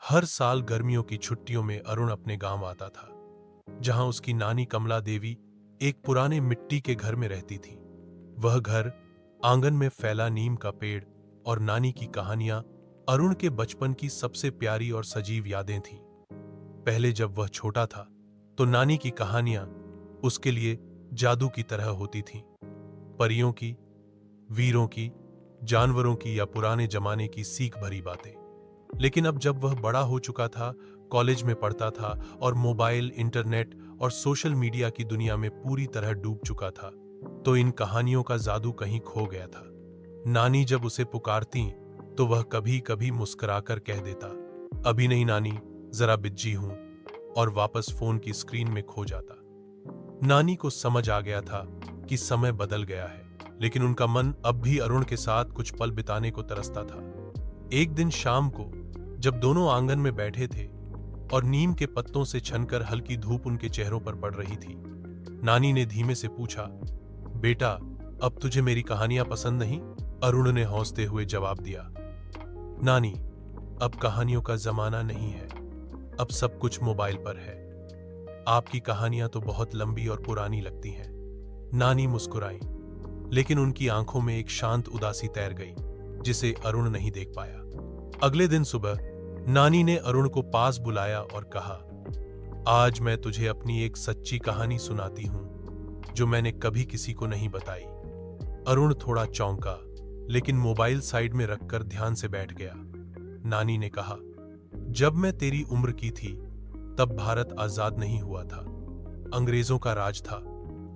हर साल गर्मियों की छुट्टियों में अरुण अपने गांव आता था, जहां उसकी नानी कमला देवी एक पुराने मिट्टी के घर में रहती थी। वह घर, आंगन में फैला नीम का पेड़ और नानी की कहानियां अरुण के बचपन की सबसे प्यारी और सजीव यादें थीं। पहले जब वह छोटा था, तो नानी की कहानियां उसके लिए जादू की तरह होती थीं। परियों की, वीरों की, जानवरों की या पुराने जमाने की सीख भरी बातें। लेकिन अब जब वह बड़ा हो चुका था, कॉलेज में पढ़ता था और मोबाइल, इंटरनेट और सोशल मीडिया की दुनिया में पूरी तरह डूब चुका था, तो इन कहानियों का जादू कहीं खो गया था। नानी जब उसे पुकारती, तो वह कभी कभी मुस्कुराकर कह देता, अभी नहीं नानी, जरा बिजी हूं, और वापस फोन की स्क्रीन में खो जाता। नानी को समझ आ गया था कि समय बदल गया है, लेकिन उनका मन अब भी अरुण के साथ कुछ पल बिताने को तरसता था। एक दिन शाम को, जब दोनों आंगन में बैठे थे और नीम के पत्तों से छनकर हल्की धूप उनके चेहरों पर पड़ रही थी, नानी ने धीमे से पूछा, बेटा, अब तुझे मेरी कहानियां पसंद नहीं? अरुण ने हौंसते हुए जवाब दिया, नानी, अब कहानियों का जमाना नहीं है, अब सब कुछ मोबाइल पर है। आपकी कहानियां तो बहुत लंबी और पुरानी लगती हैं। नानी मुस्कुराई, लेकिन उनकी आंखों में एक शांत उदासी तैर गई, जिसे अरुण नहीं देख पाया। अगले दिन सुबह नानी ने अरुण को पास बुलाया और कहा, आज मैं तुझे अपनी एक सच्ची कहानी सुनाती हूं, जो मैंने कभी किसी को नहीं बताई। अरुण थोड़ा चौंका, लेकिन मोबाइल साइड में रखकर ध्यान से बैठ गया। नानी ने कहा, जब मैं तेरी उम्र की थी, तब भारत आजाद नहीं हुआ था। अंग्रेजों का राज था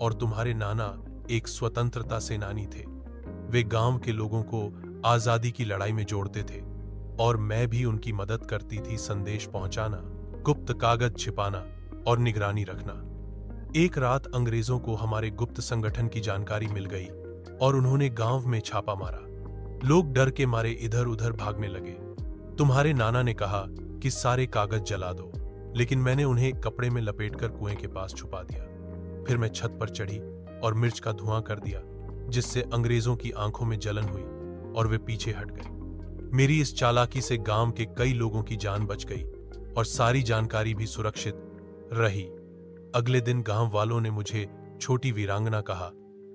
और तुम्हारे नाना एक स्वतंत्रता सेनानी थे। वे गांव के लोगों को आजादी की लड़ाई में जोड़ते थे और मैं भी उनकी मदद करती थी, संदेश पहुंचाना, गुप्त कागज छिपाना और निगरानी रखना। एक रात अंग्रेजों को हमारे गुप्त संगठन की जानकारी मिल गई और उन्होंने गांव में छापा मारा। लोग डर के मारे इधर उधर भागने लगे। तुम्हारे नाना ने कहा कि सारे कागज जला दो, लेकिन मैंने उन्हें एक कपड़े में लपेटकर कुएं के पास छुपा दिया। फिर मैं छत पर चढ़ी और मिर्च का धुआं कर दिया, जिससे अंग्रेजों की आंखों में जलन हुई और वे पीछे हट गए। मेरी इस चालाकी से गांव के कई लोगों की जान बच गई और सारी जानकारी भी सुरक्षित रही। अगले दिन गांव वालों ने मुझे छोटी वीरांगना कहा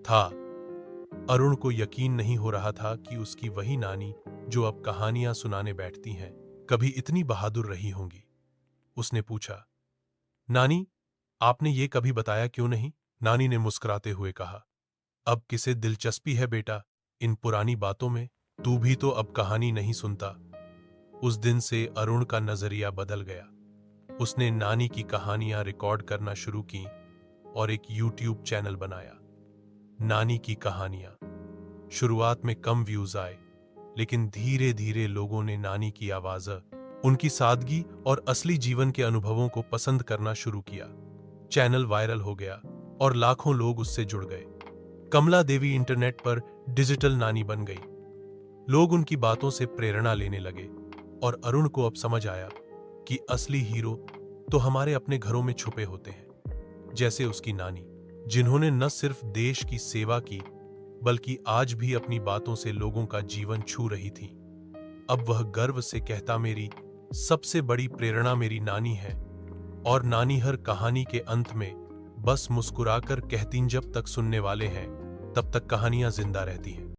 था। अरुण को यकीन नहीं हो रहा था कि उसकी वही नानी, जो अब कहानियां सुनाने बैठती हैं, कभी इतनी बहादुर रही होंगी। उसने पूछा, नानी, आपने ये कभी बताया क्यों नहीं? नानी ने मुस्कुराते हुए कहा, अब किसे दिलचस्पी है बेटा इन पुरानी बातों में? तू भी तो अब कहानी नहीं सुनता। उस दिन से अरुण का नजरिया बदल गया। उसने नानी की कहानियां रिकॉर्ड करना शुरू की और एक यूट्यूब चैनल बनाया, नानी की कहानियां। शुरुआत में कम व्यूज आए, लेकिन धीरे धीरे लोगों ने नानी की आवाज, उनकी सादगी और असली जीवन के अनुभवों को पसंद करना शुरू किया। चैनल वायरल हो गया और लाखों लोग उससे जुड़ गए। कमला देवी इंटरनेट पर डिजिटल नानी बन गई। लोग उनकी बातों से प्रेरणा लेने लगे और अरुण को अब समझ आया कि असली हीरो तो हमारे अपने घरों में छुपे होते हैं, जैसे उसकी नानी, जिन्होंने न सिर्फ देश की सेवा की, बल्कि आज भी अपनी बातों से लोगों का जीवन छू रही थी। अब वह गर्व से कहता, मेरी सबसे बड़ी प्रेरणा मेरी नानी है। और नानी हर कहानी के अंत में बस मुस्कुराकर कहती, जब तक सुनने वाले हैं, तब तक कहानियां जिंदा रहती हैं।